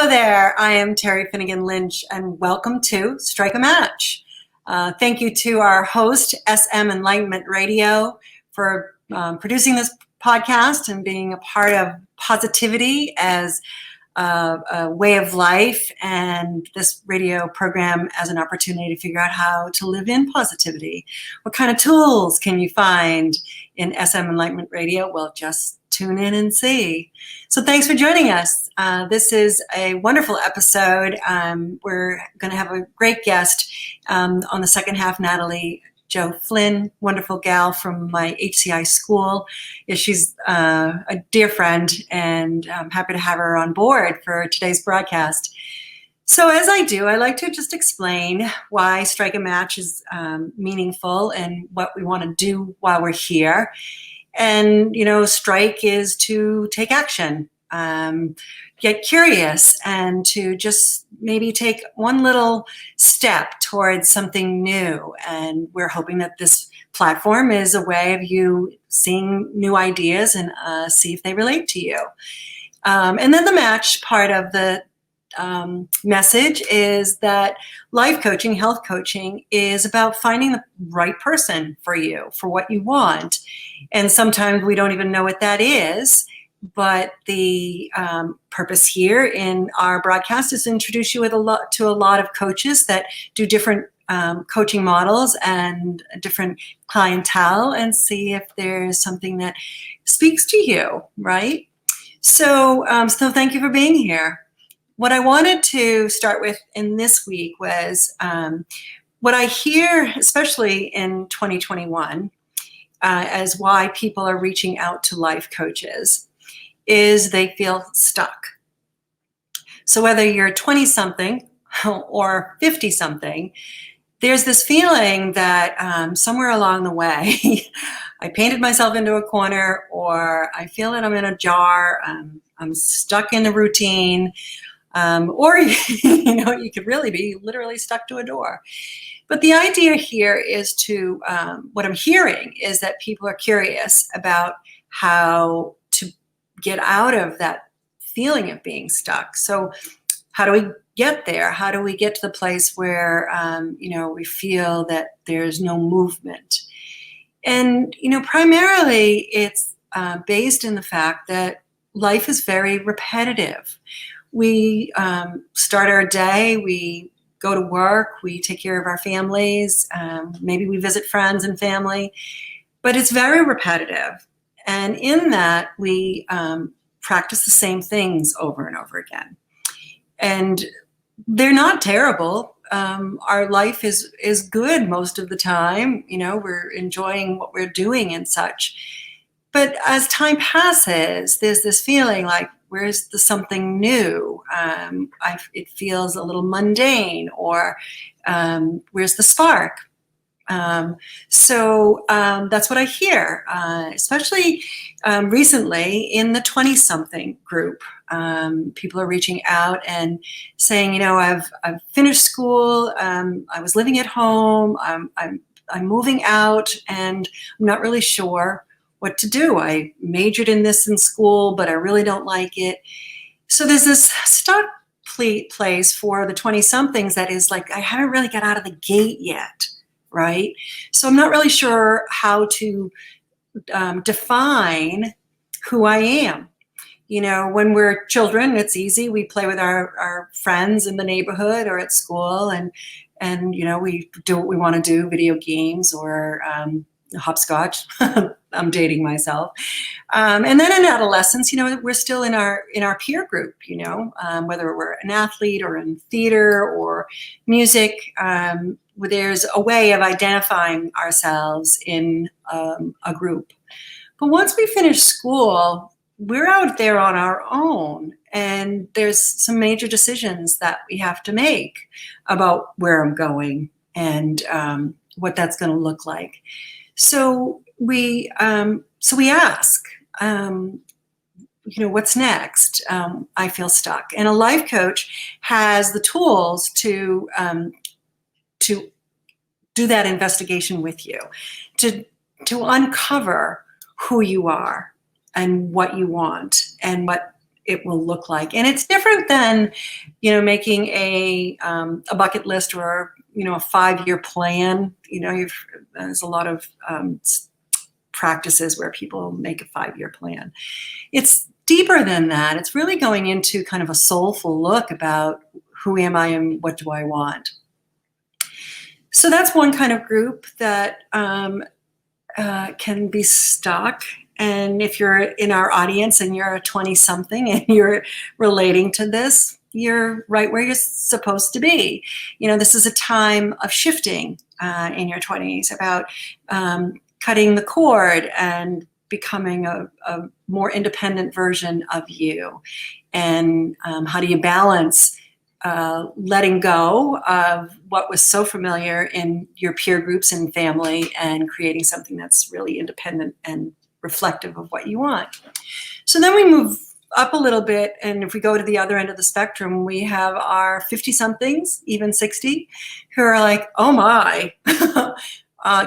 there, I am Terry Finnegan Lynch, and welcome to Strike a Match. Thank you to our host, Enlightenment Radio, for producing this podcast and being a part of positivity as a way of life, and this radio program as an opportunity to figure out how to live in positivity. What kind of tools can you find in Enlightenment Radio? Well, just tune in and see. So thanks for joining us. This is a wonderful episode. We're going to have a great guest on the second half, Natalie Jo Flynn, wonderful gal from my HCI school. She's a dear friend, and I'm happy to have her on board for today's broadcast. So as I do, I like to just explain why Strike a Match is meaningful and what we want to do while we're here. And, strike is to take action, get curious, and to just maybe take one little step towards something new. And we're hoping that this platform is a way of you seeing new ideas and see if they relate to you. And then the match part of the message is that life coaching, health coaching is about finding the right person for you, for what you want. And sometimes we don't even know what that is. But the purpose here in our broadcast is to introduce you to a lot of coaches that do different coaching models and different clientele, and see if there's something that speaks to you, right? So thank you for being here. What I wanted to start with in this week was what I hear, especially in 2021, as why people are reaching out to life coaches, is they feel stuck. So whether you're 20-something or 50-something, there's this feeling that somewhere along the way, I painted myself into a corner, or I feel that I'm in a jar, I'm stuck in a routine, or you could really be literally stuck to a door. But the idea here is to, what I'm hearing is that people are curious about how to get out of that feeling of being stuck. So how do we get there? How do we get to the place where, we feel that there's no movement? And, primarily it's based in the fact that life is very repetitive. We start our day, we go to work, we take care of our families, maybe we visit friends and family, but it's very repetitive. And in that, we practice the same things over and over again. And they're not terrible. Our life is good most of the time. We're enjoying what we're doing and such. But as time passes, there's this feeling like, where's the something new? It feels a little mundane, or where's the spark? So that's what I hear, especially recently in the 20-something group. People are reaching out and saying, I've finished school. I was living at home. I'm moving out, and I'm not really sure what to do. I majored in this in school, but I really don't like it. So there's this stuck place for the 20-somethings that is like, I haven't really got out of the gate yet, right? So I'm not really sure how to define who I am. When we're children, it's easy. We play with our friends in the neighborhood or at school, and we do what we want to do, video games or hopscotch. I'm dating myself. And then in adolescence, we're still in our peer group, whether we're an athlete or in theater or music, where there's a way of identifying ourselves in a group. But once we finish school, we're out there on our own, and there's some major decisions that we have to make about where I'm going and what that's going to look like. So we ask, what's next? I feel stuck. And a life coach has the tools to do that investigation with you, to uncover who you are and what you want and what it will look like. And it's different than, making a bucket list or, a 5-year plan. There's a lot of practices where people make a 5-year plan. It's deeper than that. It's really going into kind of a soulful look about who am I and what do I want. So that's one kind of group that can be stuck. And if you're in our audience and you're a 20-something and you're relating to this, you're right where you're supposed to be. This is a time of shifting in your 20s, about cutting the cord and becoming a more independent version of you. And how do you balance letting go of what was so familiar in your peer groups and family and creating something that's really independent and reflective of what you want. So then we move up a little bit, and if we go to the other end of the spectrum, we have our 50-somethings, even 60, who are like, oh my,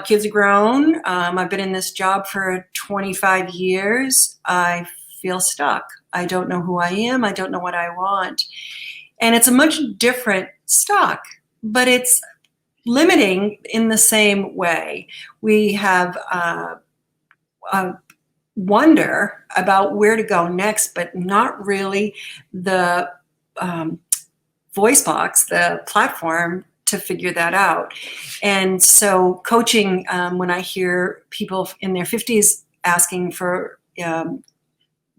kids are grown. I've been in this job for 25 years. I feel stuck. I don't know who I am. I don't know what I want. And it's a much different stuck, but it's limiting in the same way. We have wonder about where to go next, but not really the voice box, the platform to figure that out. And so coaching, when I hear people in their 50s asking for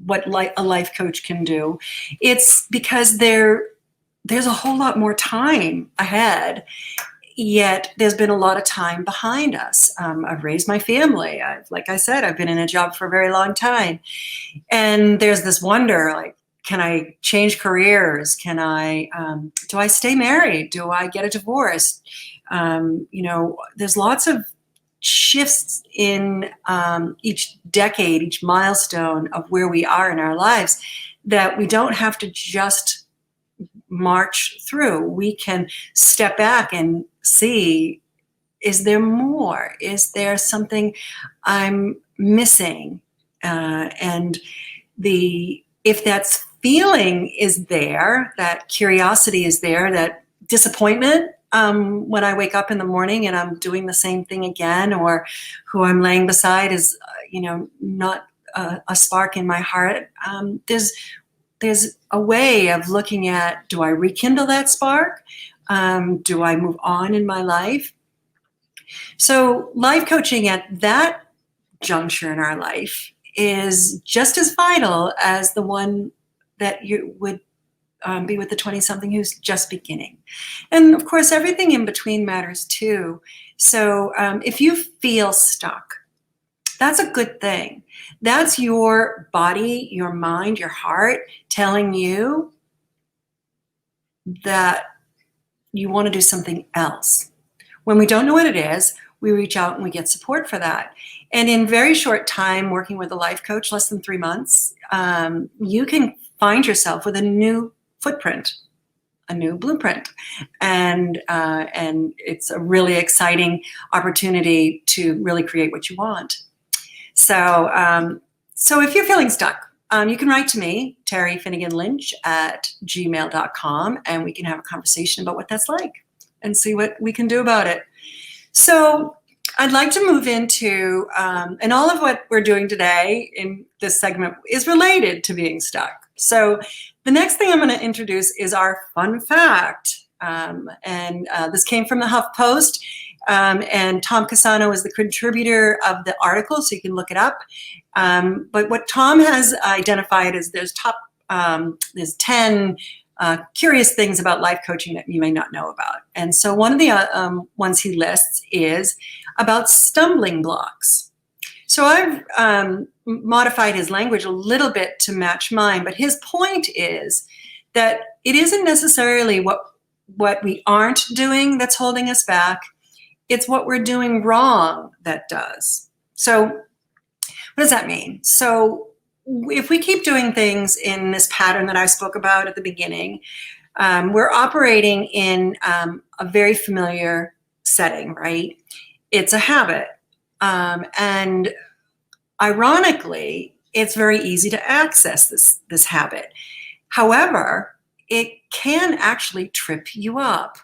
what a life coach can do, it's because there's a whole lot more time ahead. Yet there's been a lot of time behind us. I've raised my family. Like I said, I've been in a job for a very long time. And there's this wonder, like, can I change careers? Can I, do I stay married? Do I get a divorce? There's lots of shifts in each decade, each milestone of where we are in our lives that we don't have to just march through. We can step back and see, is there more? Is there something I'm missing? And if that feeling is there, that curiosity is there, that disappointment when I wake up in the morning and I'm doing the same thing again, or who I'm laying beside is, not a spark in my heart, there's a way of looking at, do I rekindle that spark? Do I move on in my life? So life coaching at that juncture in our life is just as vital as the one that you would be with the 20-something who's just beginning. And of course, everything in between matters too. So if you feel stuck, that's a good thing. That's your body, your mind, your heart telling you that you want to do something else. When we don't know what it is, we reach out and we get support for that. And in very short time, working with a life coach, less than 3 months, you can find yourself with a new footprint, a new blueprint. And it's a really exciting opportunity to really create what you want. So if you're feeling stuck, you can write to me, Terry Finnegan Lynch @gmail.com, and we can have a conversation about what that's like and see what we can do about it. So I'd like to move into, and all of what we're doing today in this segment is related to being stuck. So the next thing I'm going to introduce is our fun fact. And this came from the HuffPost. And Tom Casano is the contributor of the article, so you can look it up. But what Tom has identified is there's 10 curious things about life coaching that you may not know about. And so one of the ones he lists is about stumbling blocks. So I've modified his language a little bit to match mine, but his point is that it isn't necessarily what we aren't doing that's holding us back. It's what we're doing wrong that does. So what does that mean? So if we keep doing things in this pattern that I spoke about at the beginning, we're operating in a very familiar setting, right? It's a habit. And ironically, it's very easy to access this habit. However, it can actually trip you up.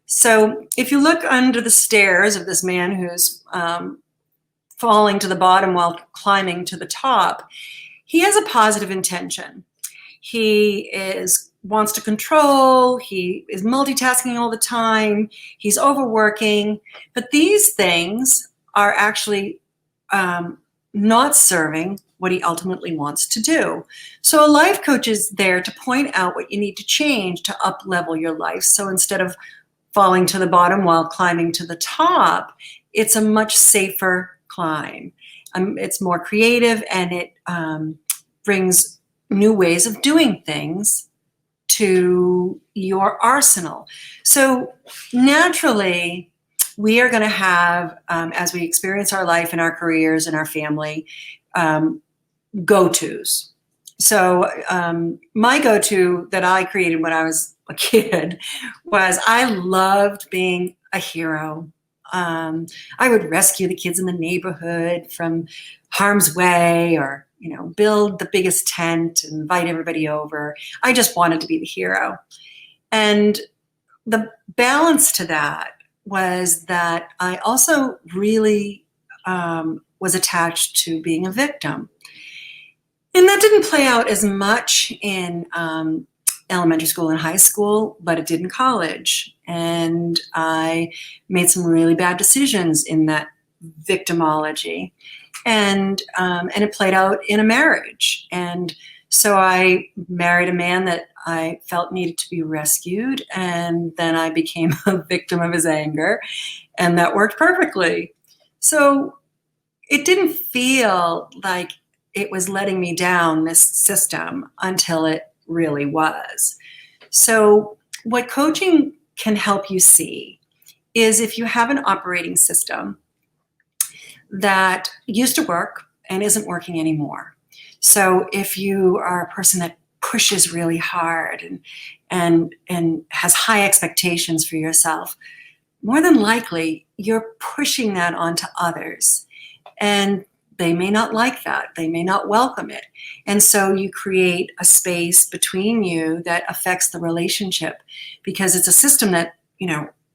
So if you look under the stairs of this man who's falling to the bottom while climbing to the top, he has a positive intention. He wants to control, he is multitasking all the time, he's overworking, but these things are actually not serving what he ultimately wants to do. So a life coach is there to point out what you need to change to up-level your life. So instead of falling to the bottom while climbing to the top, it's a much safer climb. It's more creative, and it brings new ways of doing things to your arsenal. So naturally, we are going to have, as we experience our life and our careers and our family, go-tos. So my go-to that I created when I was a kid was I loved being a hero. I would rescue the kids in the neighborhood from harm's way, or build the biggest tent and invite everybody over. I just wanted to be the hero. And the balance to that was that I also really was attached to being a victim. And that didn't play out as much in elementary school and high school, but it did in college. And I made some really bad decisions in that victimology. And it played out in a marriage. And so I married a man that I felt needed to be rescued. And then I became a victim of his anger. And that worked perfectly. So it didn't feel like it was letting me down, this system, until it really was. So what coaching can help you see is if you have an operating system that used to work and isn't working anymore. So if you are a person that pushes really hard and has high expectations for yourself, more than likely you're pushing that onto others, and they may not like that. They may not welcome it. And so you create a space between you that affects the relationship, because it's a system that,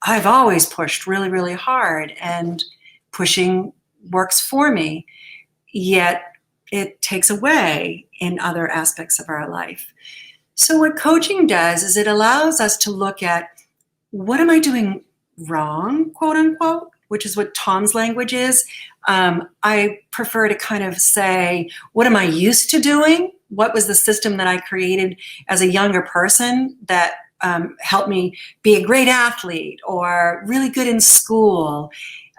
I've always pushed really, really hard, and pushing works for me, yet it takes away in other aspects of our life. So what coaching does is it allows us to look at, what am I doing wrong, quote unquote, which is what Tom's language is. I prefer to kind of say, what am I used to doing? What was the system that I created as a younger person that helped me be a great athlete or really good in school?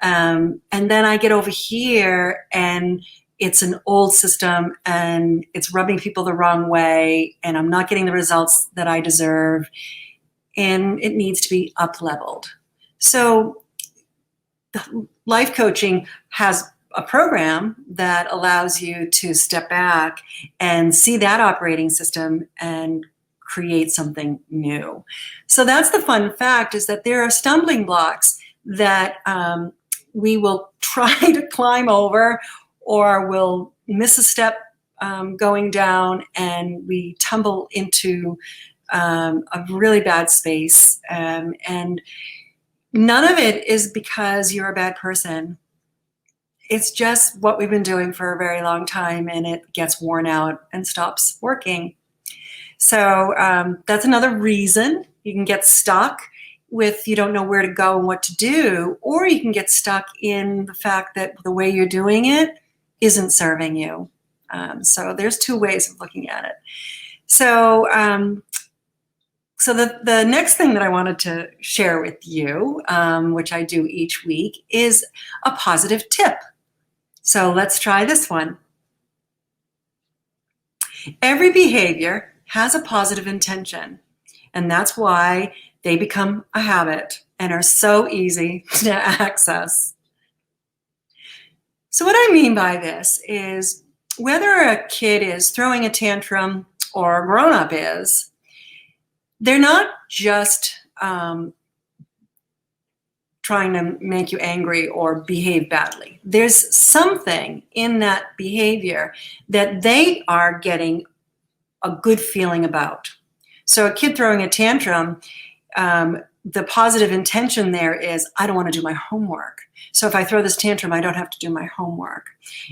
And then I get over here and it's an old system and it's rubbing people the wrong way, and I'm not getting the results that I deserve, and it needs to be up-leveled. So life coaching has a program that allows you to step back and see that operating system and create something new. So that's the fun fact, is that there are stumbling blocks that we will try to climb over, or we'll miss a step going down, and we tumble into a really bad space. And none of it is because you're a bad person. It's just what we've been doing for a very long time, and it gets worn out and stops working. So that's another reason you can get stuck with, you don't know where to go and what to do, or you can get stuck in the fact that the way you're doing it isn't serving you. So there's two ways of looking at it. So the next thing that I wanted to share with you, which I do each week, is a positive tip. So let's try this one. Every behavior has a positive intention, and that's why they become a habit and are so easy to access. So what I mean by this is, whether a kid is throwing a tantrum or a grown-up is, they're not just trying to make you angry or behave badly. There's something in that behavior that they are getting a good feeling about. So a kid throwing a tantrum, the positive intention there is, I don't want to do my homework. So if I throw this tantrum, I don't have to do my homework.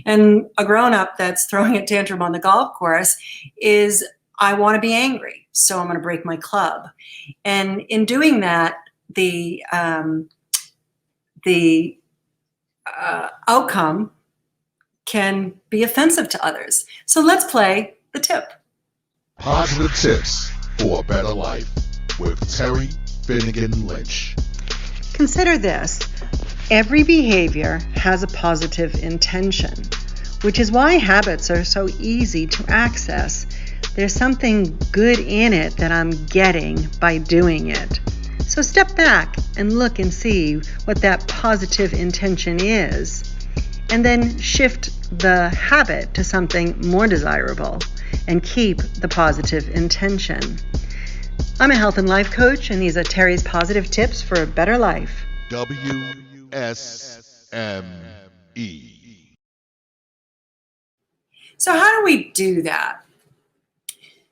And a grown-up that's throwing a tantrum on the golf course is, I want to be angry, so I'm going to break my club. And in doing that, the outcome can be offensive to others. So let's play the tip. Positive tips for a better life with Terry Finnegan Lynch. Consider this. Every behavior has a positive intention, which is why habits are so easy to access. There's something good in it that I'm getting by doing it. So step back and look and see what that positive intention is, and then shift the habit to something more desirable and keep the positive intention. I'm a health and life coach, and these are Terry's positive tips for a better life. WSME. So how do we do that?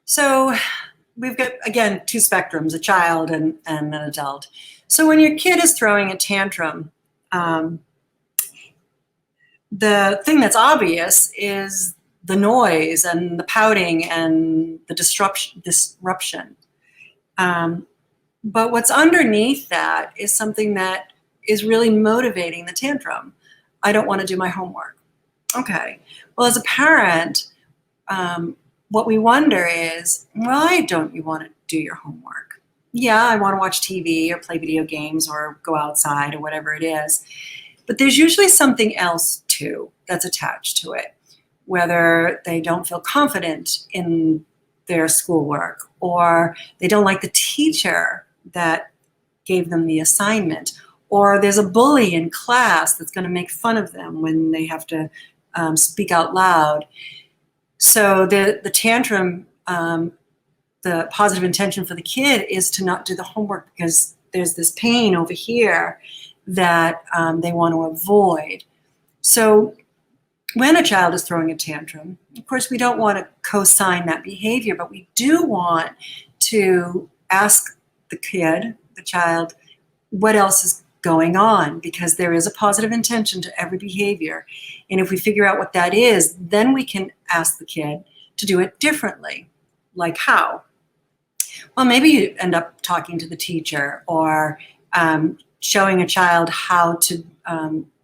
So we've got, again, two spectrums, a child and an adult. So when your kid is throwing a tantrum, the thing that's obvious is the noise and the pouting and the disruption. But what's underneath that is something that is really motivating the tantrum. I don't want to do my homework. Okay. Well, as a parent, what we wonder is, why don't you want to do your homework? Yeah, I want to watch TV or play video games or go outside or whatever it is. But there's usually something else too that's attached to it, whether they don't feel confident in their schoolwork, or they don't like the teacher that gave them the assignment, or there's a bully in class that's going to make fun of them when they have to speak out loud. So the tantrum, the positive intention for the kid is to not do the homework because there's this pain over here that they want to avoid. So when a child is throwing a tantrum, of course, we don't want to co-sign that behavior, but we do want to ask the kid, the child, what else is going on, because there is a positive intention to every behavior. And if we figure out what that is, then we can ask the kid to do it differently. Like how? Well, maybe you end up talking to the teacher or showing a child how to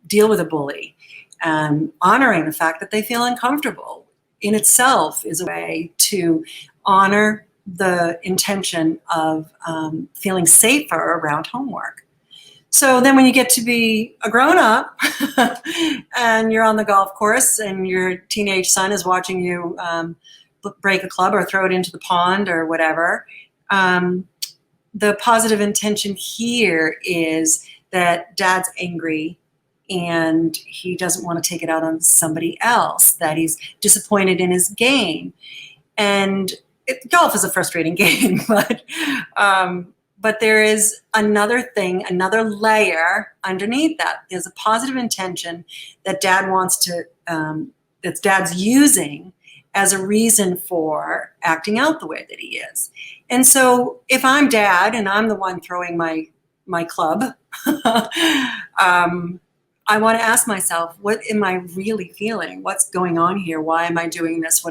deal with a bully. Honoring the fact that they feel uncomfortable in itself is a way to honor the intention of feeling safer around homework. So then when you get to be a grown-up and you're on the golf course and your teenage son is watching you break a club or throw it into the pond or whatever, the positive intention here is that dad's angry and he doesn't want to take it out on somebody else, that he's disappointed in his game. And golf is a frustrating game, but there is another thing, another layer underneath that. There's a positive intention that dad wants to, that dad's using as a reason for acting out the way that he is. And so if I'm dad and I'm the one throwing my club, I want to ask myself, what am I really feeling? What's going on here? Why am I doing this?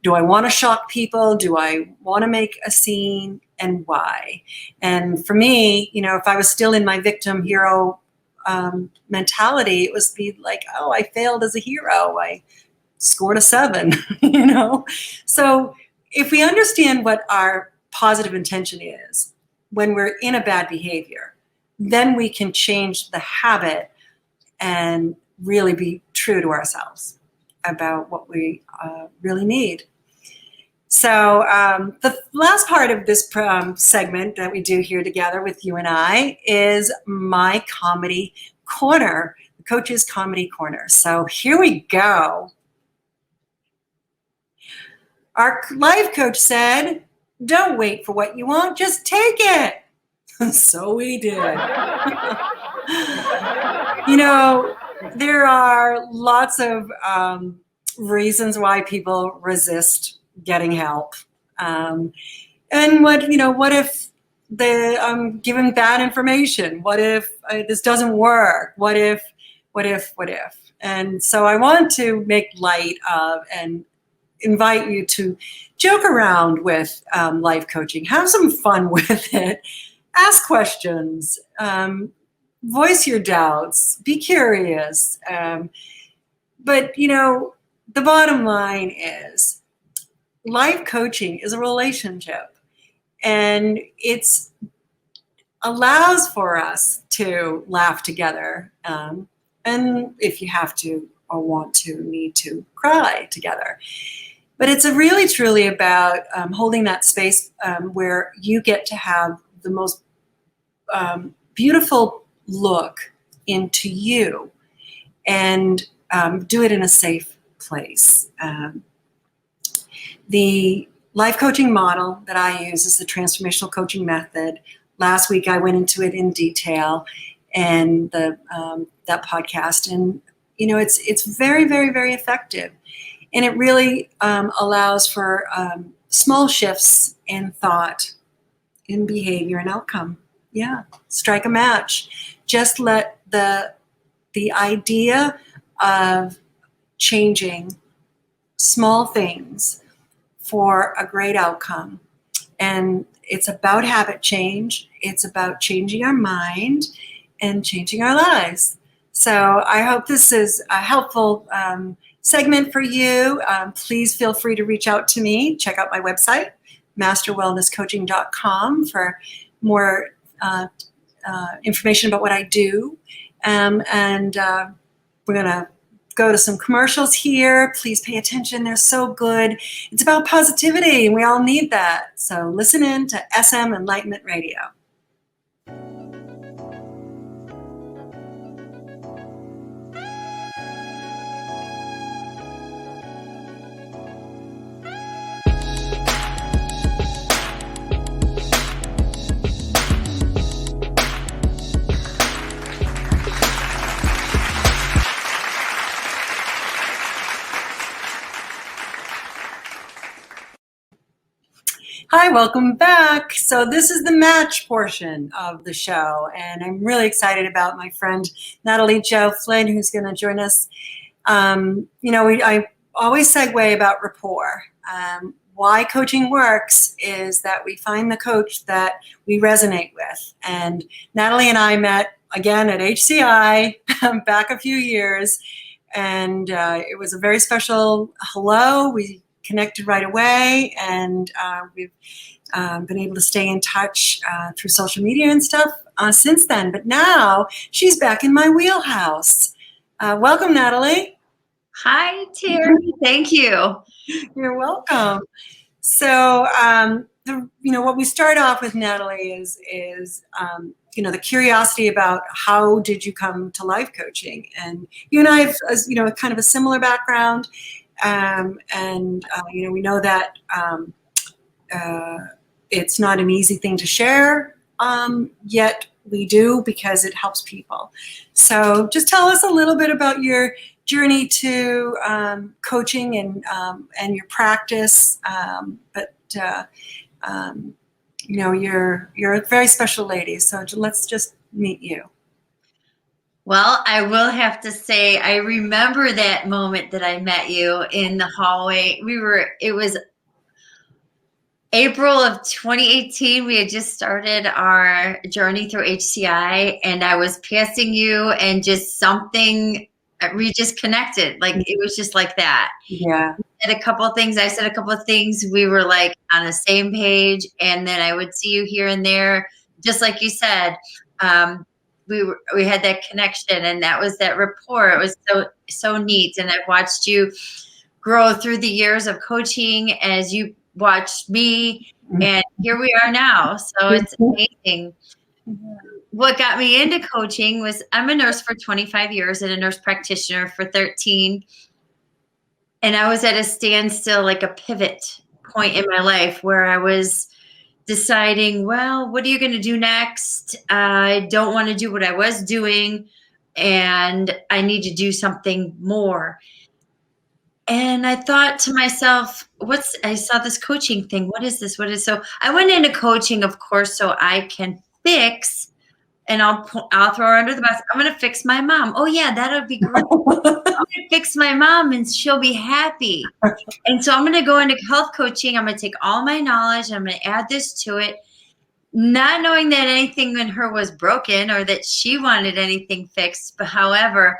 Do I want to shock people? Do I want to make a scene? And why? And for me, if I was still in my victim hero mentality, it was be like, oh, I failed as a hero. I scored a 7, So if we understand what our positive intention is when we're in a bad behavior, then we can change the habit and really be true to ourselves about what we really need. So the last part of this segment that we do here together with you and I is my comedy corner, the Coach's Comedy Corner. So here we go. Our life coach said, don't wait for what you want, just take it. So we did. There are lots of reasons why people resist getting help. And what if I'm given bad information? What if this doesn't work? What if? And so I want to make light of and invite you to joke around with life coaching. Have some fun with it. Ask questions. Voice your doubts. Be curious. But, the bottom line is life coaching is a relationship. And it's allows for us to laugh together. And if you have to or want to, need to cry together. But it's really, truly about holding that space where you get to have the most beautiful look into you and do it in a safe place. The life coaching model that I use is the transformational coaching method. Last week I went into it in detail and that podcast, and it's very, very, very effective, and it really allows for small shifts in thought, in behavior, and outcome. Yeah, strike a match. Just let the idea of changing small things for a great outcome. And it's about habit change. It's about changing our mind and changing our lives. So I hope this is a helpful segment for you. Please feel free to reach out to me. Check out my website, masterwellnesscoaching.com, for more information about what I do. And we're going to go to some commercials here. Please pay attention. They're so good. It's about positivity, and we all need that. So listen in to SM Enlightenment Radio. Hi, welcome back. So this is the match portion of the show, and I'm really excited about my friend Natalie Jo Flynn, who's going to join us. I always segue about rapport. Why coaching works is that we find the coach that we resonate with. And Natalie and I met again at HCI back a few years, and it was a very special hello. We connected right away, and we've been able to stay in touch through social media and stuff since then. But now she's back in my wheelhouse. Welcome, Natalie. Hi, Terry. Thank you. You're welcome. So, what we start off with, Natalie, is the curiosity about how did you come to life coaching? And you and I have, kind of a similar background. We know that it's not an easy thing to share, yet we do because it helps people. So just tell us a little bit about your journey to coaching and your practice. You're a very special lady, so let's just meet you. Well, I will have to say, I remember that moment that I met you in the hallway. It was April of 2018. We had just started our journey through HCI, and I was passing you, and just something, we just connected. Like, it was just like that. Yeah. I said a couple of things. We were like on the same page, and then I would see you here and there, just like you said. We had that connection, and that was that rapport. It was so neat. And I've watched you grow through the years of coaching as you watched me, and here we are now. So it's amazing. What got me into coaching was I'm a nurse for 25 years and a nurse practitioner for 13. And I was at a standstill, like a pivot point in my life where I was deciding, well, what are you going to do next? I don't want to do what I was doing, and I need to do something more. And I thought to myself, I saw this coaching thing. What is this? So I went into coaching, of course, so I can fix, and I'll throw her under the bus. I'm going to fix my mom. Oh yeah, that'll be great. I'm going to fix my mom and she'll be happy. And so I'm going to go into health coaching. I'm going to take all my knowledge. I'm going to add this to it, not knowing that anything in her was broken or that she wanted anything fixed. But however,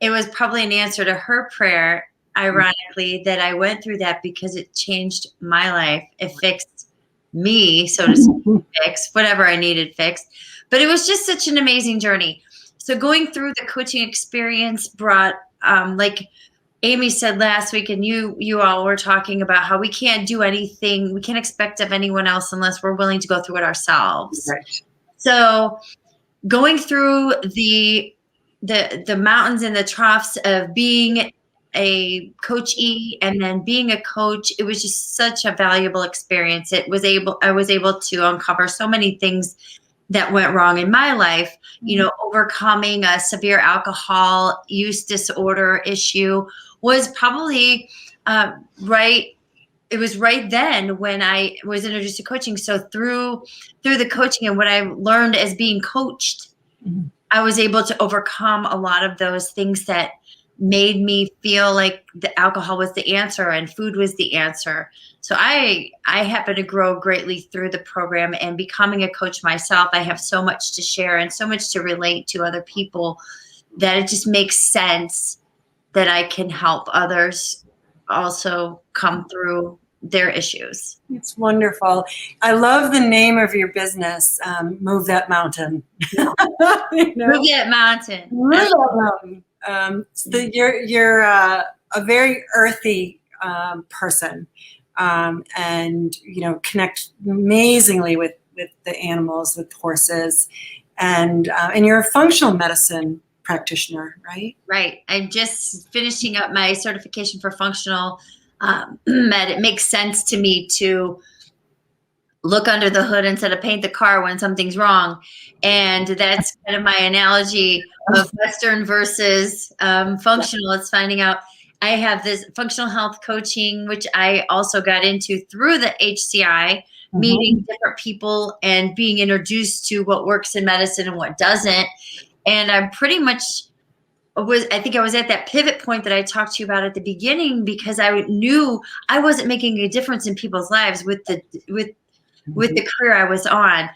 it was probably an answer to her prayer, ironically, that I went through that, because it changed my life. It fixed me, so to speak, fixed whatever I needed fixed. But it was just such an amazing journey. So going through the coaching experience brought, like Amy said last week, and you all were talking about how we can't do anything, we can't expect of anyone else unless we're willing to go through it ourselves. Right. So going through the mountains and the troughs of being a coachee and then being a coach, it was just such a valuable experience. I was able to uncover so many things that went wrong in my life, overcoming a severe alcohol use disorder issue was probably right. It was right then when I was introduced to coaching. So through the coaching and what I learned as being coached, I was able to overcome a lot of those things that made me feel like the alcohol was the answer and food was the answer. So I happen to grow greatly through the program, and becoming a coach myself, I have so much to share and so much to relate to other people that it just makes sense that I can help others also come through their issues. It's wonderful. I love the name of your business, Move That Mountain. Move that mountain. Move that mountain. So you're a very earthy person, and connect amazingly with the animals, with horses, and you're a functional medicine practitioner, right? Right. I'm just finishing up my certification for functional med. It makes sense to me to look under the hood instead of paint the car when something's wrong. And that's kind of my analogy of Western versus functional. It's finding out. I have this functional health coaching, which I also got into through the HCI, meeting different people and being introduced to what works in medicine and what doesn't. And I'm pretty much I think I was at that pivot point that I talked to you about at the beginning, because I knew I wasn't making a difference in people's lives with the career I was on.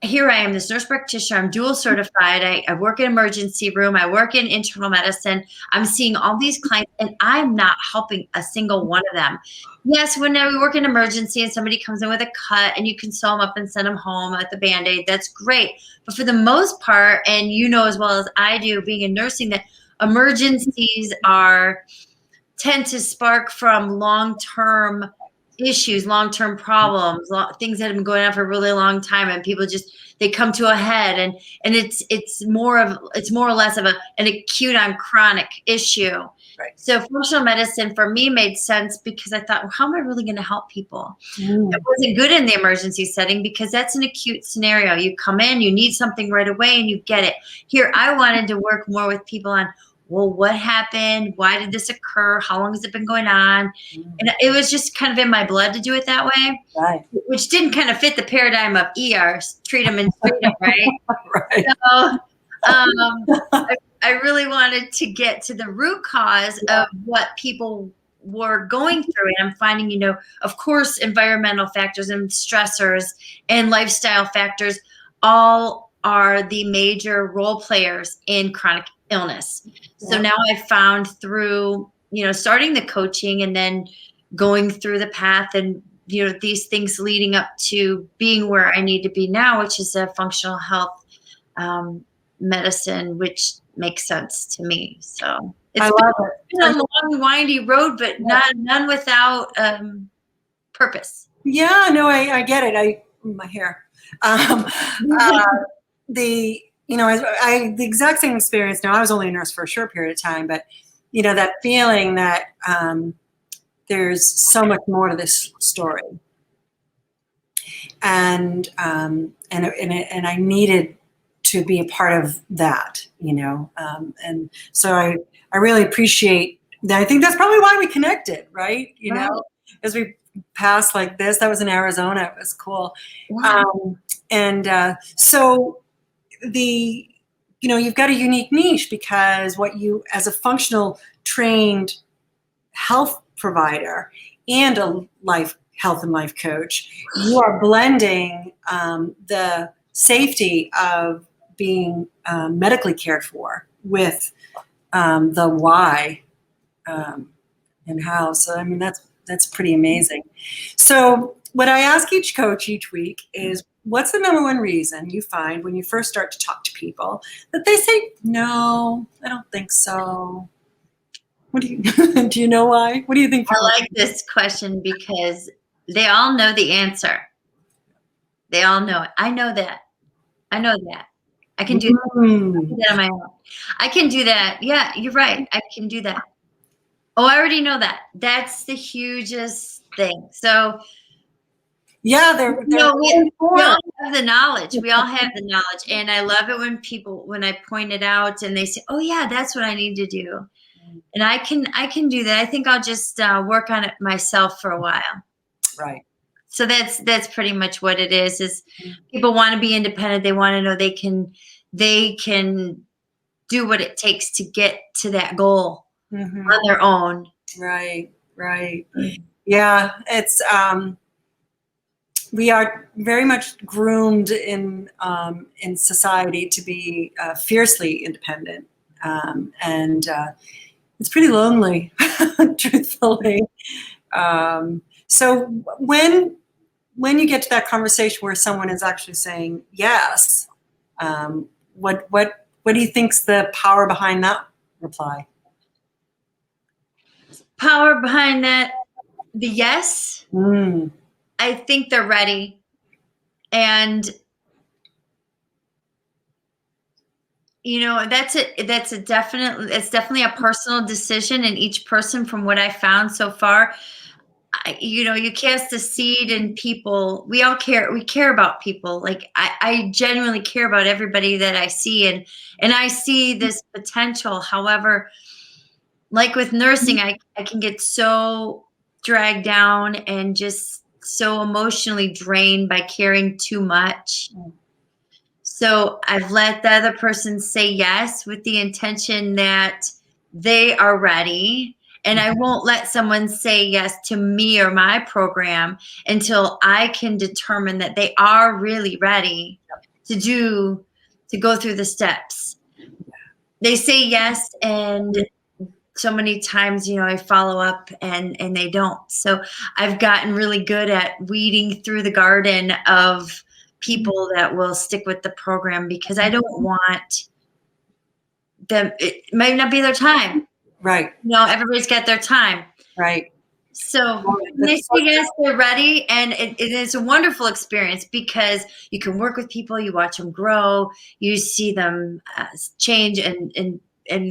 Here I am, this nurse practitioner. I'm dual certified. I work in emergency room. I work in internal medicine. I'm seeing all these clients, and I'm not helping a single one of them. Yes, when we work in emergency and somebody comes in with a cut and you can sew them up and send them home at the Band-Aid, that's great. But for the most part, and as well as I do, being in nursing, that emergencies tend to spark from long-term issues, long-term problems, things that have been going on for a really long time, and people they come to a head, and it's more or less of an acute on chronic issue. Right. So functional medicine for me made sense, because I thought, well, how am I really going to help people? It wasn't good in the emergency setting, because that's an acute scenario. You come in, you need something right away, and you get it. Here, I wanted to work more with people on, well, what happened? Why did this occur? How long has it been going on? And it was just kind of in my blood to do it that way, right? Which didn't kind of fit the paradigm of ER, treat them and treat them, right? Right. So I really wanted to get to the root cause of what people were going through. And I'm finding, of course, environmental factors and stressors and lifestyle factors all are the major role players in chronic illness. So now I've found through, starting the coaching and then going through the path and, these things leading up to being where I need to be now, which is a functional health medicine, which makes sense to me. So it's been a long, windy road, but none without purpose. Yeah, no, I get it. My hair. The exact same experience. Now, I was only a nurse for a short period of time, but that feeling that there's so much more to this story, and I needed to be a part of that, and so I really appreciate I think that's probably why we connected, right? You Right. know, as we passed like this, that was in Arizona. It was cool. Yeah. So you've got a unique niche because what you, as a functional trained health provider and a health and life coach, you are blending the safety of being medically cared for with the why and how. So, I mean, that's pretty amazing. So what I ask each coach each week is, what's the number one reason you find when you first start to talk to people that they say, no, I don't think so? What do you do you know why? What do you think? I like this question because they all know the answer. They all know it. I know that. I know that. I can do that. I can do that on my own. I can do that. Yeah, you're right. I can do that. Oh, I already know that. That's the hugest thing. So, yeah, we all have the knowledge. We all have the knowledge. And I love it when I point it out and they say, oh yeah, that's what I need to do. And I can do that. I think I'll just work on it myself for a while. Right. So that's pretty much what it is people want to be independent. They want to know they can do what it takes to get to that goal on their own. Right. Yeah, it's we are very much groomed in society to be fiercely independent, and it's pretty lonely, truthfully. So when you get to that conversation where someone is actually saying yes, what do you think's the power behind that reply? Power behind that, the yes. I think they're ready, and that's definitely a personal decision in each person. From what I found so far, you cast a seed in people. We all care. We care about people. Like I genuinely care about everybody that I see, and I see this potential. However, like with nursing, I can get so dragged down and just so emotionally drained by caring too much. So I've let the other person say yes with the intention that they are ready. And I won't let someone say yes to me or my program until I can determine that they are really ready to go through the steps. They say yes, and so many times, I follow up and they don't. So I've gotten really good at weeding through the garden of people that will stick with the program, because I don't want them. It might not be their time. Right. Everybody's got their time. Right. So when they say yes, they're ready. And it is a wonderful experience because you can work with people, you watch them grow, you see them change, and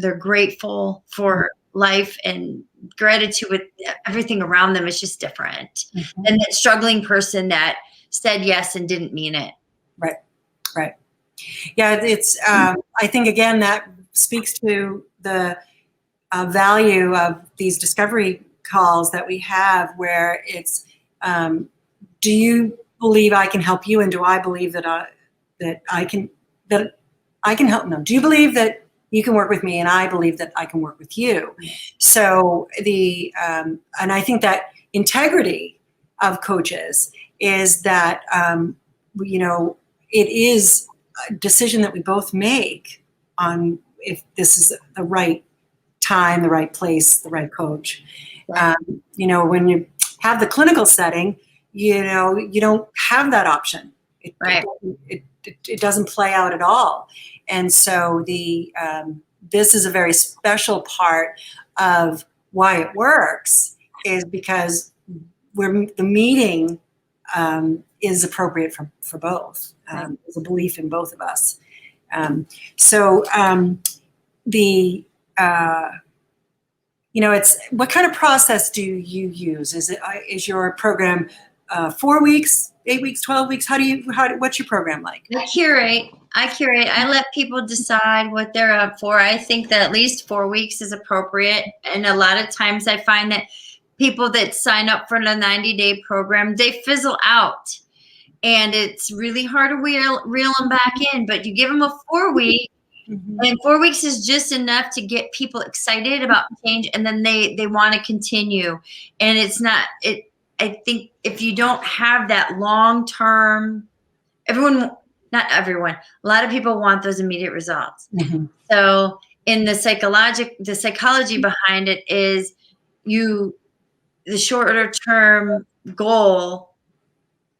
they're grateful for life, and gratitude with everything around them is just different than that struggling person that said yes and didn't mean it. Right. Yeah, it's, I think, again, that speaks to the value of these discovery calls that we have, where it's, do you believe I can help you? And do I believe that I can help them? Do you believe that you can work with me, and I believe that I can work with you? So and I think that integrity of coaches is that, it is a decision that we both make on if this is the right time, the right place, the right coach. Right. When you have the clinical setting, you don't have that option. It doesn't play out at all. And so this is a very special part of why it works, is because the meeting is appropriate for both. There's a belief in both of us. It's what kind of process do you use? Is your program 4 weeks, 8 weeks, 12 weeks? What's your program like? I curate. I let people decide what they're up for. I think that at least 4 weeks is appropriate. And a lot of times I find that people that sign up for the 90-day program, they fizzle out. And it's really hard to reel them back in. But you give them a 4 week, and 4 weeks is just enough to get people excited about change. And then they want to continue. And it's not, I think if you don't have that long-term, not everyone, a lot of people want those immediate results. So in the psychology behind it is the shorter term goal,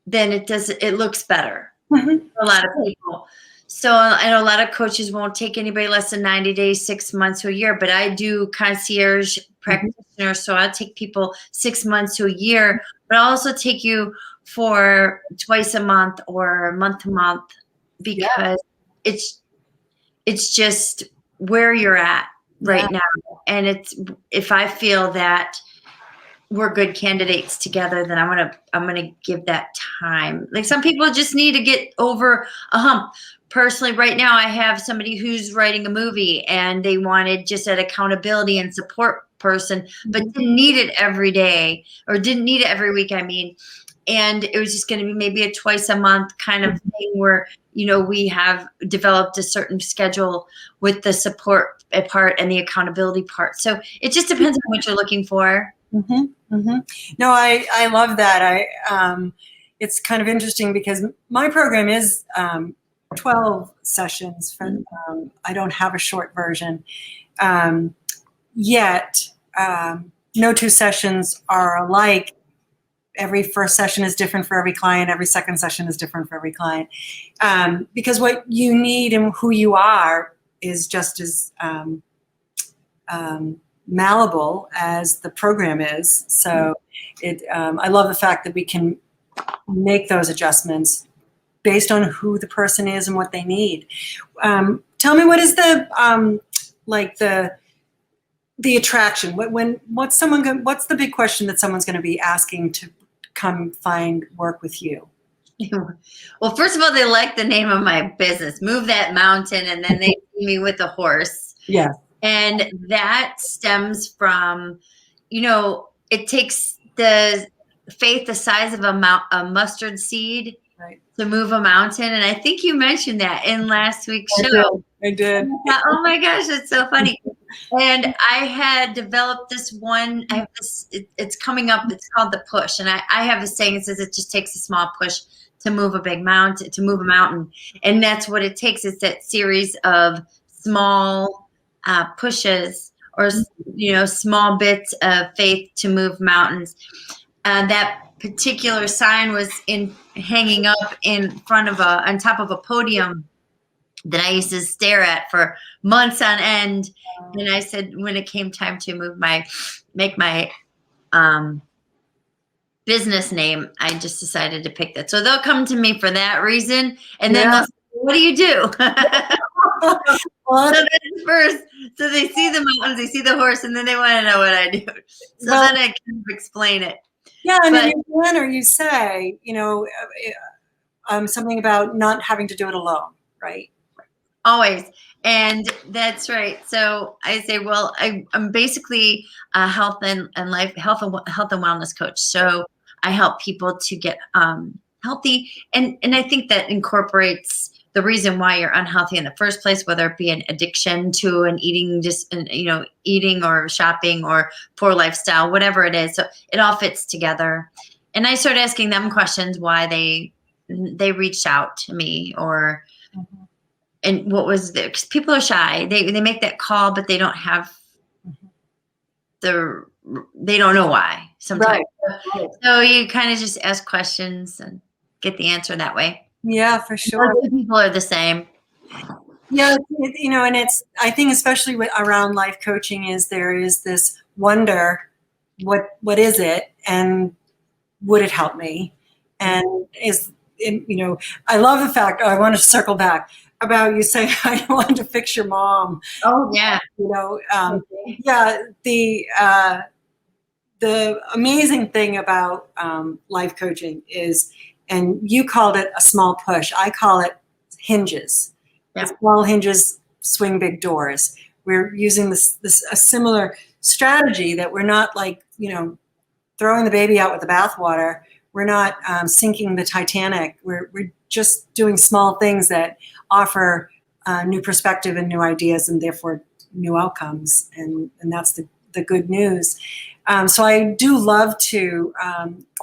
then it looks better for a lot of people. So I know a lot of coaches won't take anybody less than 90 days, 6 months to a year, but I do concierge practitioner. So I'll take people 6 months to a year, but I'll also take you for twice a month or month to month, because it's just where you're at right now. And if I feel that we're good candidates together, then I'm gonna give that time. Like some people just need to get over a hump. Personally, right now I have somebody who's writing a movie and they wanted just an accountability and support person, but didn't need it every day, or didn't need it every week. And it was just going to be maybe a twice a month kind of thing where, we have developed a certain schedule with the support part and the accountability part. So it just depends on what you're looking for. No, I love that. It's kind of interesting because my program is 12 sessions. I don't have a short version yet. No two sessions are alike. Every first session is different for every client. Every second session is different for every client. Because what you need and who you are is just as malleable as the program is. So I love the fact that we can make those adjustments based on who the person is and what they need. Tell me, what is the attraction? What's the big question that someone's going to be asking to come find work with you? Well, first of all, they like the name of my business, Move That Mountain, and then they see me with a horse. Yeah. And that stems from, it takes the faith the size of a mustard seed to move a mountain. And I think you mentioned that in last week's show. I did. Oh my gosh, it's so funny. And I had developed this one. I have this. It's coming up. It's called the push. And I have a saying. It says it just takes a small push to move a big mountain. To move a mountain, and that's what it takes. It's that series of small pushes, or small bits of faith to move mountains. That particular sign was hanging up on top of a podium that I used to stare at for months on end. And I said, when it came time to make my business name, I just decided to pick that. So they'll come to me for that reason. And then they'll say, what do you do? So they see the mountains, they see the horse, and then they want to know what I do. So then I can explain it. Yeah, and then you enter, you say, something about not having to do it alone, right? Always. And that's right. So I say, well, I'm basically a health and wellness coach. So I help people to get healthy. And I think that incorporates the reason why you're unhealthy in the first place, whether it be an addiction to an eating or shopping or poor lifestyle, whatever it is. So it all fits together. And I started asking them questions why they reached out to me, or and what was there? Because people are shy. They make that call, but they don't have they don't know why sometimes. Right. So you kind of just ask questions and get the answer that way. Yeah, for sure. Most people are the same. Yeah, and I think especially around life coaching there is this wonder, what is it, and would it help me? And I love the fact, I want to circle back about you saying I wanted to fix your mom. Oh yeah. Yeah, the amazing thing about life coaching is, and you called it a small push, I call it hinges. Yeah. Small hinges swing big doors. We're using this a similar strategy, that we're not like, throwing the baby out with the bathwater. We're not sinking the Titanic. We're just doing small things that offer new perspective and new ideas, and therefore new outcomes. And that's the good news. So I do love to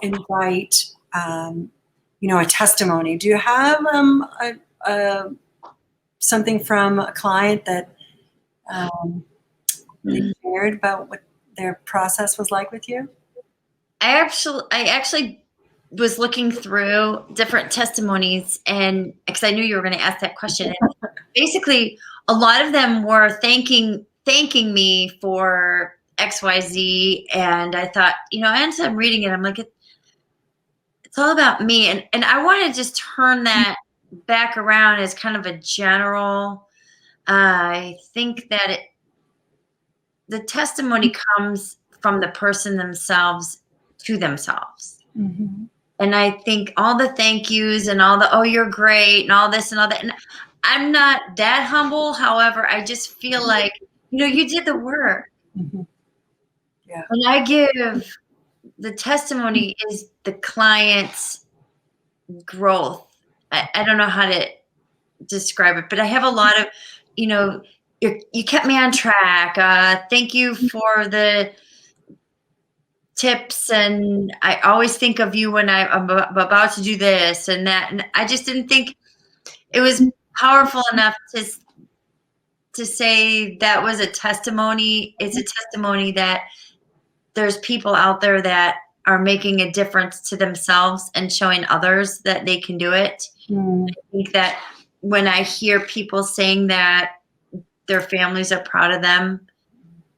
invite, a testimony. Do you have something from a client that they shared about what their process was like with you? I actually was looking through different testimonies, and because I knew you were going to ask that question. And basically, a lot of them were thanking me for XYZ, and I thought, as I'm reading it, I'm like, it's all about me, and I want to just turn that back around as kind of a general. I think that the testimony comes from the person themselves to themselves. Mm-hmm. And I think all the thank yous and all the, oh, you're great, and all this and all that. And I'm not that humble. However, I just feel like, you did the work. Mm-hmm. Yeah. And I give the testimony is the client's growth. I don't know how to describe it, but I have a lot of, you kept me on track. Thank you for the tips, and I always think of you when I'm about to do this and that, and I just didn't think it was powerful enough to say that was a testimony. It's a testimony that there's people out there that are making a difference to themselves and showing others that they can do it. I think that when I hear people saying that their families are proud of them,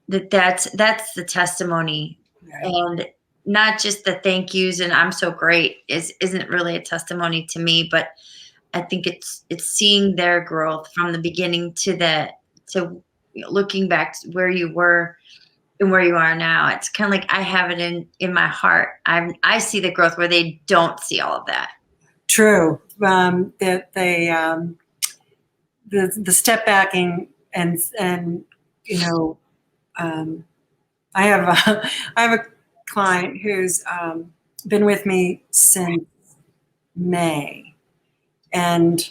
that's the testimony. And not just the thank yous and I'm so great isn't really a testimony to me, but I think it's seeing their growth from the beginning to looking back to where you were and where you are now. It's kind of like I have it in my heart. I see the growth where they don't see all of that. True. The step backing and I have a client who's been with me since May, and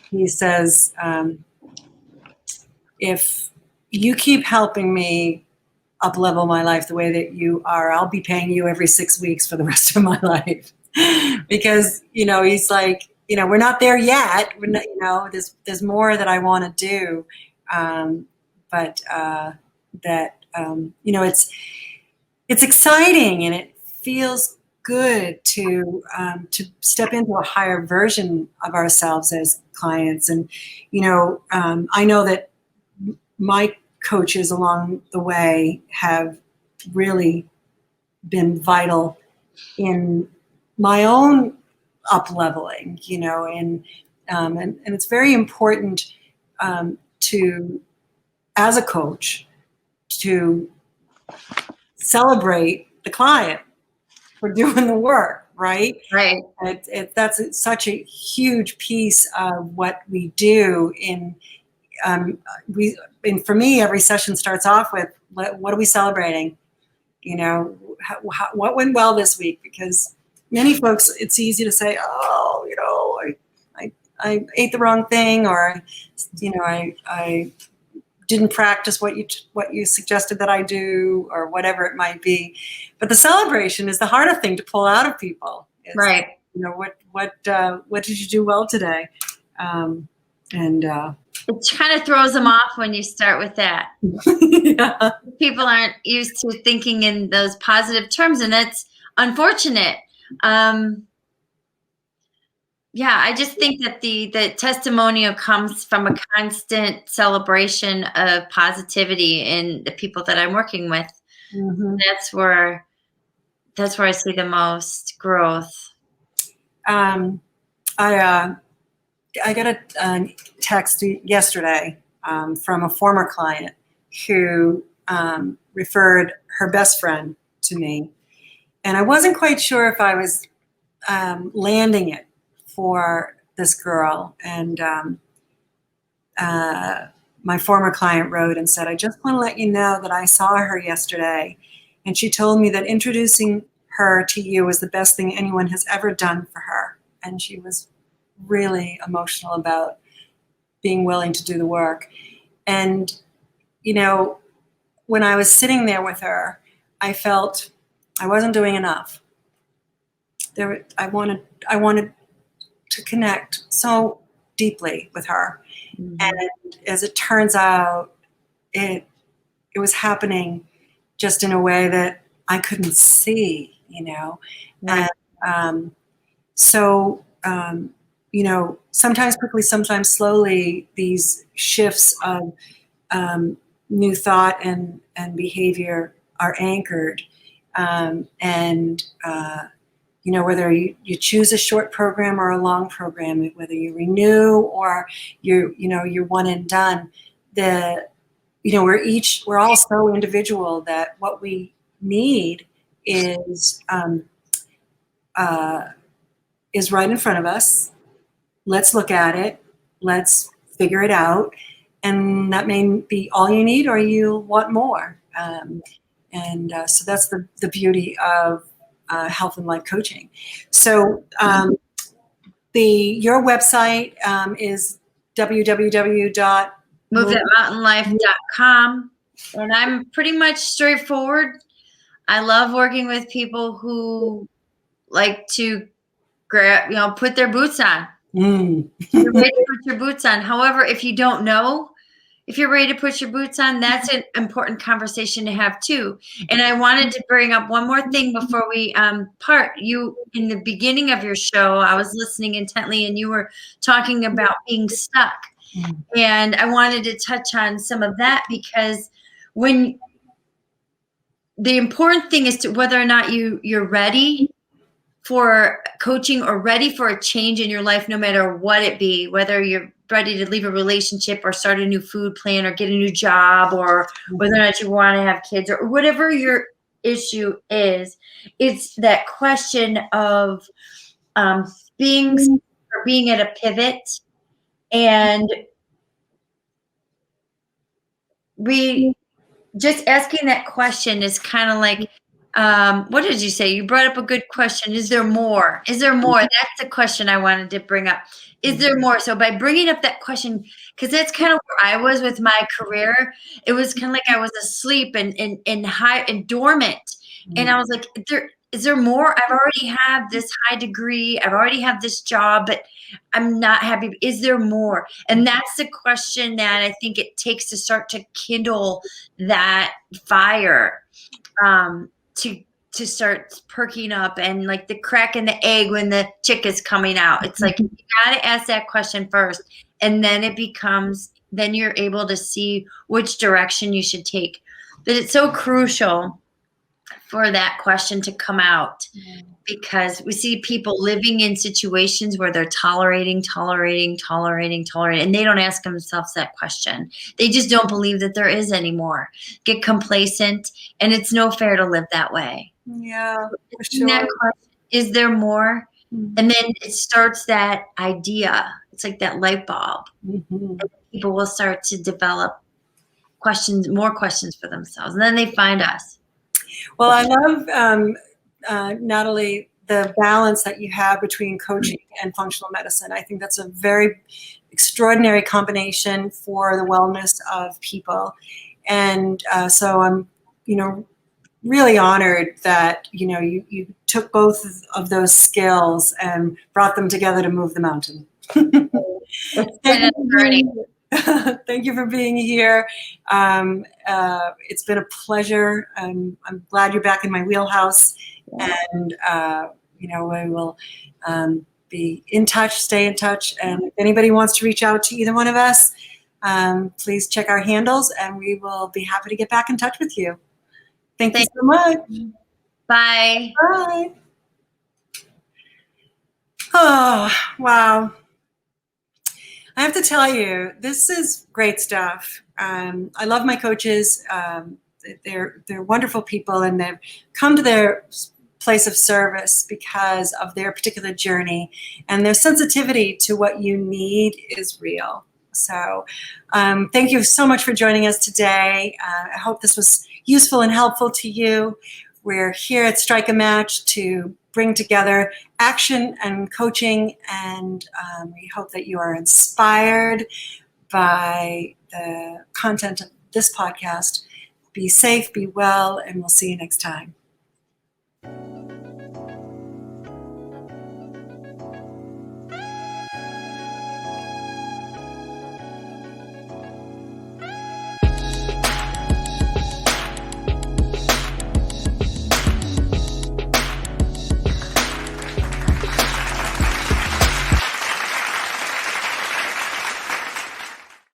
he says, if you keep helping me up-level my life the way that you are, I'll be paying you every 6 weeks for the rest of my life. Because, he's like, we're not there yet. We're not, there's more that I want to do. But it's exciting, and it feels good to step into a higher version of ourselves as clients. And, I know that my coaches along the way have really been vital in my own up-leveling, and it's very important to, as a coach, to celebrate the client for doing the work, right? Right. That's such a huge piece of what we do. And for me, every session starts off with, what are we celebrating? What went well this week? Because many folks, it's easy to say, I ate the wrong thing, or I didn't practice what you suggested that I do, or whatever it might be. But the celebration is the harder thing to pull out of people. Right. What did you do well today? It kind of throws them off when you start with that. Yeah. People aren't used to thinking in those positive terms, and that's unfortunate. I just think that the testimonial comes from a constant celebration of positivity in the people that I'm working with. Mm-hmm. That's where I see the most growth. I got a text yesterday from a former client who referred her best friend to me. And I wasn't quite sure if I was landing it for this girl. And my former client wrote and said, I just want to let you know that I saw her yesterday. And she told me that introducing her to you was the best thing anyone has ever done for her. And she was really emotional about being willing to do the work. And, you know, when I was sitting there with her, I felt I wasn't doing enough. I wanted to connect so deeply with her. Mm-hmm. And as it turns out, it was happening just in a way that I couldn't see, you know. Right. And you know, sometimes quickly, sometimes slowly, these shifts of new thought and behavior are anchored. You know, whether you choose a short program or a long program, whether you renew or you're one and done, we're all so individual that what we need is right in front of us. Let's look at it. Let's figure it out. And that may be all you need, or you want more. So that's the beauty of health and life coaching. So your website is www.movethatmountainlife.com. And I'm pretty much straightforward. I love working with people who like to put their boots on. You're ready to put your boots on. However, if you don't know if you're ready to put your boots on, that's an important conversation to have too. And I wanted to bring up one more thing before we part. You, in the beginning of your show, I was listening intently, and you were talking about being stuck. And I wanted to touch on some of that, because when the important thing is to whether or not you're ready for coaching or ready for a change in your life, no matter what it be, whether you're ready to leave a relationship or start a new food plan or get a new job, or whether or not you want to have kids, or whatever your issue is, it's that question of being at a pivot. And just asking that question is kind of like, what did you say? You brought up a good question. Is there more? Is there more? That's the question I wanted to bring up. Is there more? So by bringing up that question, because that's kind of where I was with my career, it was kind of like I was asleep and high and dormant. And I was like, is there more? I've already have this high degree. I've already have this job, but I'm not happy. Is there more? And that's the question that I think it takes to start to kindle that fire, to start perking up, and like the crack in the egg when the chick is coming out. It's like, you got to ask that question first, and then then you're able to see which direction you should take. But it's so crucial for that question to come out, because we see people living in situations where they're tolerating, and they don't ask themselves that question. They just don't believe that there is any more. Get complacent, and it's no fair to live that way. Yeah, for sure. That question, is there more? And then it starts that idea. It's like that light bulb. And people will start to develop more questions for themselves, and then they find us. Well, I love, Natalie, the balance that you have between coaching and functional medicine. I think that's a very extraordinary combination for the wellness of people. And so I'm, really honored that, you took both of those skills and brought them together to move the mountain. Thank you for being here. It's been a pleasure. I'm glad you're back in my wheelhouse. And, we will be in touch, stay in touch. And if anybody wants to reach out to either one of us, please check our handles, and we will be happy to get back in touch with you. Thank you so much. Bye. Bye. Oh, wow. I have to tell you, this is great stuff. I love my coaches. They're wonderful people, and they've come to their place of service because of their particular journey, and their sensitivity to what you need is real. So thank you so much for joining us today. I hope this was useful and helpful to you. We're here at Strike a Match to bring together action and coaching, and we hope that you are inspired by the content of this podcast. Be safe, be well, and we'll see you next time.